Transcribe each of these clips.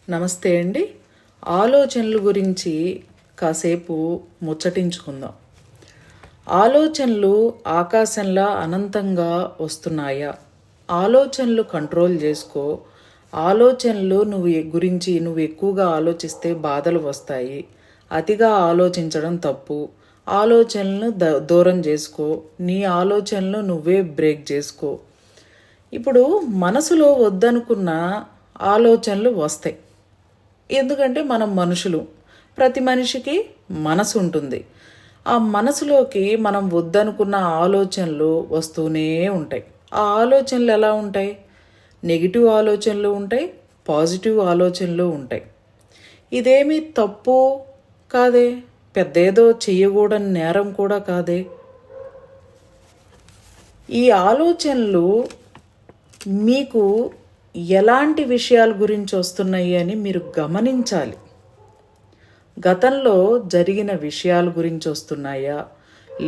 నమస్తే అండి. ఆలోచనల గురించి కాసేపు ముచ్చటించుకుందాం. ఆలోచనలు ఆకాశంలా అనంతంగా వస్తున్నాయా? ఆలోచనలు కంట్రోల్ చేసుకో. ఆలోచనలు గురించి నువ్వు ఎక్కువగా ఆలోచిస్తే బాధలు వస్తాయి. అతిగా ఆలోచించడం తప్పు. ఆలోచనలను దూరం చేసుకో. నీ ఆలోచనలు నువ్వే బ్రేక్ చేసుకో. ఇప్పుడు మనసులో వద్దనుకున్న ఆలోచనలు వస్తాయి. ఎందుకంటే మనం మనుషులు. ప్రతి మనిషికి మనసు ఉంటుంది. ఆ మనసులోకి మనం వద్దనుకున్న ఆలోచనలు వస్తూనే ఉంటాయి. ఆ ఆలోచనలు ఎలా ఉంటాయి? నెగిటివ్ ఆలోచనలు ఉంటాయి, పాజిటివ్ ఆలోచనలు ఉంటాయి. ఇదేమీ తప్పు కాదే, పెద్దేదో చెయ్యకూడని నేరం కూడా కాదే. ఈ ఆలోచనలు మీకు ఎలాంటి విషయాల గురించి వస్తున్నాయి అని మీరు గమనించాలి. గతంలో జరిగిన విషయాల గురించి వస్తున్నాయా,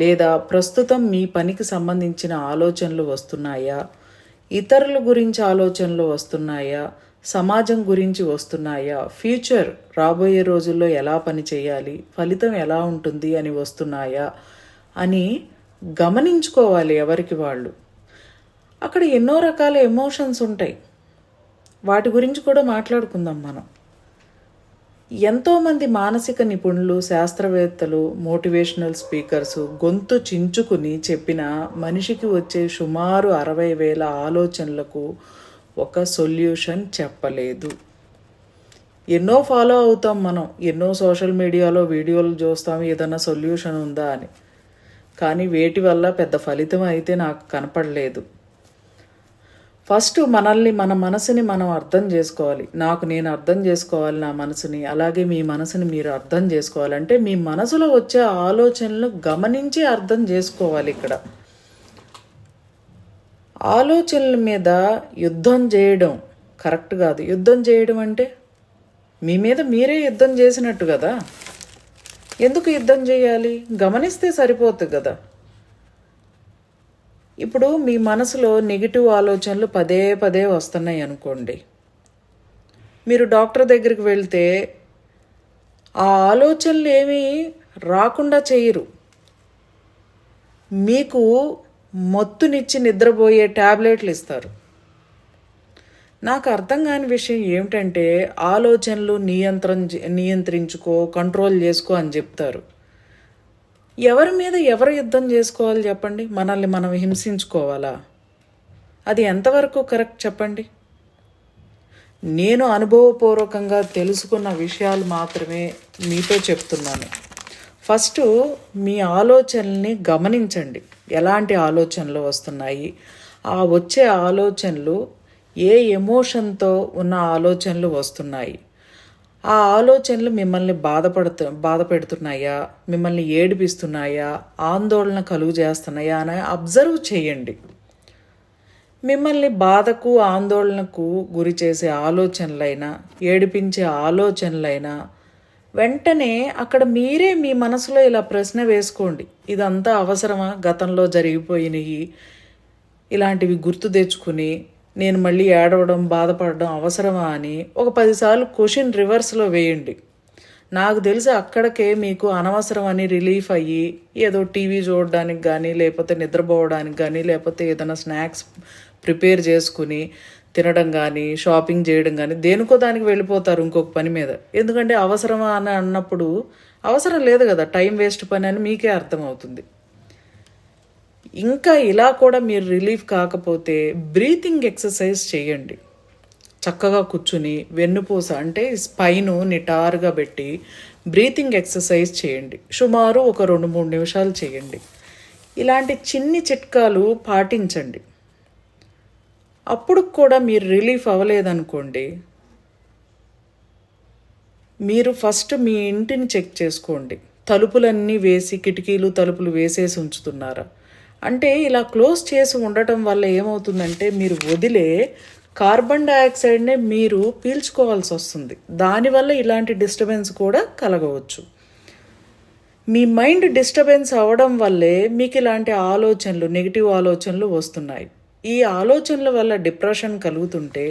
లేదా ప్రస్తుతం మీ పనికి సంబంధించిన ఆలోచనలు వస్తున్నాయా, ఇతరుల గురించి ఆలోచనలు వస్తున్నాయా, సమాజం గురించి వస్తున్నాయా, ఫ్యూచర్ రాబోయే రోజుల్లో ఎలా పని చేయాలి, ఫలితం ఎలా ఉంటుంది అని వస్తున్నాయా అని గమనించుకోవాలి ఎవరికి వాళ్ళు. అక్కడ ఎన్నో రకాల ఎమోషన్స్ ఉంటాయి. వాటి గురించి కూడా మాట్లాడుకుందాం మనం. ఎంతోమంది మానసిక నిపుణులు, శాస్త్రవేత్తలు, మోటివేషనల్ స్పీకర్స్ గొంతు చించుకుని చెప్పిన మనిషికి వచ్చే సుమారు 60,000 ఆలోచనలకు ఒక సొల్యూషన్ చెప్పలేదు. ఎన్నో ఫాలో అవుతాం మనం, ఎన్నో సోషల్ మీడియాలో వీడియోలు చూస్తాం ఏదైనా సొల్యూషన్ ఉందా అని. కానీ వేటి వల్ల పెద్ద ఫలితం అయితే నాకు కనపడలేదు. ఫస్ట్ మన మనసుని మనం అర్థం చేసుకోవాలి. నేను అర్థం చేసుకోవాలి నా మనసుని, అలాగే మీ మనసుని మీరు అర్థం చేసుకోవాలంటే మీ మనసులో వచ్చే ఆలోచనలు గమనించి అర్థం చేసుకోవాలి. ఇక్కడ ఆలోచనల మీద యుద్ధం చేయడం కరెక్ట్ కాదు. యుద్ధం చేయడం అంటే మీ మీద మీరే యుద్ధం చేసినట్టు కదా. ఎందుకు యుద్ధం చేయాలి? గమనిస్తే సరిపోతుంది కదా. ఇప్పుడు మీ మనసులో నెగిటివ్ ఆలోచనలు పదే పదే వస్తున్నాయి అనుకోండి. మీరు డాక్టర్ దగ్గరికి వెళ్తే ఆ ఆలోచనలు ఏమీ రాకుండా చేయరు. మీకు మత్తునిచ్చి నిద్రపోయే ట్యాబ్లెట్లు ఇస్తారు. నాకు అర్థం కాని విషయం ఏమిటంటే ఆలోచనలు నియంత్రించుకో, కంట్రోల్ చేసుకో అని చెప్తారు. ఎవరి మీద ఎవరు యుద్ధం చేసుకోవాలి చెప్పండి? మనల్ని మనం హింసించుకోవాలా? అది ఎంతవరకు కరెక్ట్ చెప్పండి? నేను అనుభవపూర్వకంగా తెలుసుకున్న విషయాలు మాత్రమే మీతో చెప్తున్నాను. ఫస్ట్ మీ ఆలోచనల్ని గమనించండి. ఎలాంటి ఆలోచనలు వస్తున్నాయి, ఆ వచ్చే ఆలోచనలు ఏ ఎమోషన్తో ఉన్న ఆలోచనలు వస్తున్నాయి, ఆ ఆలోచనలు మిమ్మల్ని బాధ పెడుతున్నాయా, మిమ్మల్ని ఏడిపిస్తున్నాయా, ఆందోళన కలుగు చేస్తున్నాయా అని అబ్జర్వ్ చేయండి. మిమ్మల్ని బాధకు, ఆందోళనకు గురి చేసే ఆలోచనలైనా, ఏడిపించే ఆలోచనలైనా వెంటనే అక్కడ మీరే మీ మనసులో ఇలా ప్రశ్న వేసుకోండి. ఇదంతా అవసరమా? గతంలో జరిగిపోయినవి ఇలాంటివి గుర్తు తెచ్చుకుని నేను మళ్ళీ ఏడవడం, బాధపడడం అవసరమా అని ఒక 10 సార్లు క్వశ్చన్ రివర్స్లో వేయండి. నాకు తెలిసి అక్కడికే మీకు అనవసరం అని రిలీఫ్ అయ్యి ఏదో టీవీ చూడడానికి కానీ, లేకపోతే నిద్రపోవడానికి కానీ, లేకపోతే ఏదైనా స్నాక్స్ ప్రిపేర్ చేసుకుని తినడం కానీ, షాపింగ్ చేయడం కానీ, దేనికో దానికి వెళ్ళిపోతారు ఇంకొక పని మీద. ఎందుకంటే అవసరమా అని అన్నప్పుడు అవసరం లేదు కదా, టైం వేస్ట్ పని అని మీకే అర్థమవుతుంది. ఇంకా ఇలా కూడా మీరు రిలీఫ్ కాకపోతే బ్రీతింగ్ ఎక్సర్సైజ్ చేయండి. చక్కగా కూర్చుని వెన్నుపూస అంటే స్పైను నిటారుగా పెట్టి బ్రీతింగ్ ఎక్సర్సైజ్ చేయండి. సుమారు ఒక 2-3 నిమిషాలు చేయండి. ఇలాంటి చిన్ని చిట్కాలు పాటించండి. అప్పుడు కూడా మీరు రిలీఫ్ అవ్వలేదనుకోండి, మీరు ఫస్ట్ మీ ఇంటిని చెక్ చేసుకోండి. తలుపులన్నీ వేసి, కిటికీలు తలుపులు వేసేసి ఉంచుతున్నారా అంటే ఇలా క్లోజ్ చేసి ఉండటం వల్ల ఏమవుతుందంటే మీరు వదిలే కార్బన్ డయాక్సైడ్నే మీరు పీల్చుకోవాల్సి వస్తుంది. దానివల్ల ఇలాంటి డిస్టర్బెన్స్ కూడా కలగవచ్చు. మీ మైండ్ డిస్టర్బెన్స్ అవ్వడం వల్లే మీకు ఇలాంటి ఆలోచనలు, నెగిటివ్ ఆలోచనలు వస్తున్నాయి. ఈ ఆలోచనల వల్ల డిప్రెషన్ కలుగుతుంటే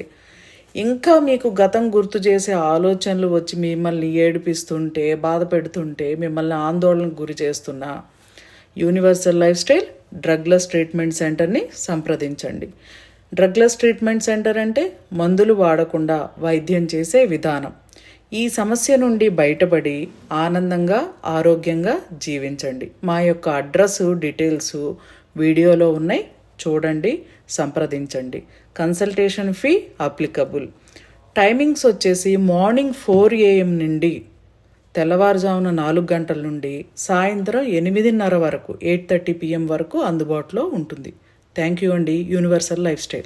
ఇంకా మీకు గతం గుర్తు చేసే ఆలోచనలు వచ్చి మిమ్మల్ని ఏడిపిస్తుంటే, బాధ పెడుతుంటే, మిమ్మల్ని ఆందోళనకు గురి చేస్తున్న universal life style drugless treatment సెంటర్ని సంప్రదించండి. డ్రగ్లెస్ ట్రీట్మెంట్ సెంటర్ అంటే మందులు వాడకుండా వైద్యం చేసే విధానం. ఈ సమస్య నుండి బయటపడి ఆనందంగా, ఆరోగ్యంగా జీవించండి. మా యొక్క అడ్రస్ డీటెయిల్స్ వీడియోలో ఉన్నాయి, చూడండి, సంప్రదించండి. Consultation fee applicable. టైమింగ్స్ వచ్చేసి మార్నింగ్ 4 AM నుండి తెల్లవారుజామున 4 గంటల నుండి సాయంత్రం 8:30 వరకు 8:30 PM వరకు అందుబాటులో ఉంటుంది. థ్యాంక్ యూ అండి. Universal life style.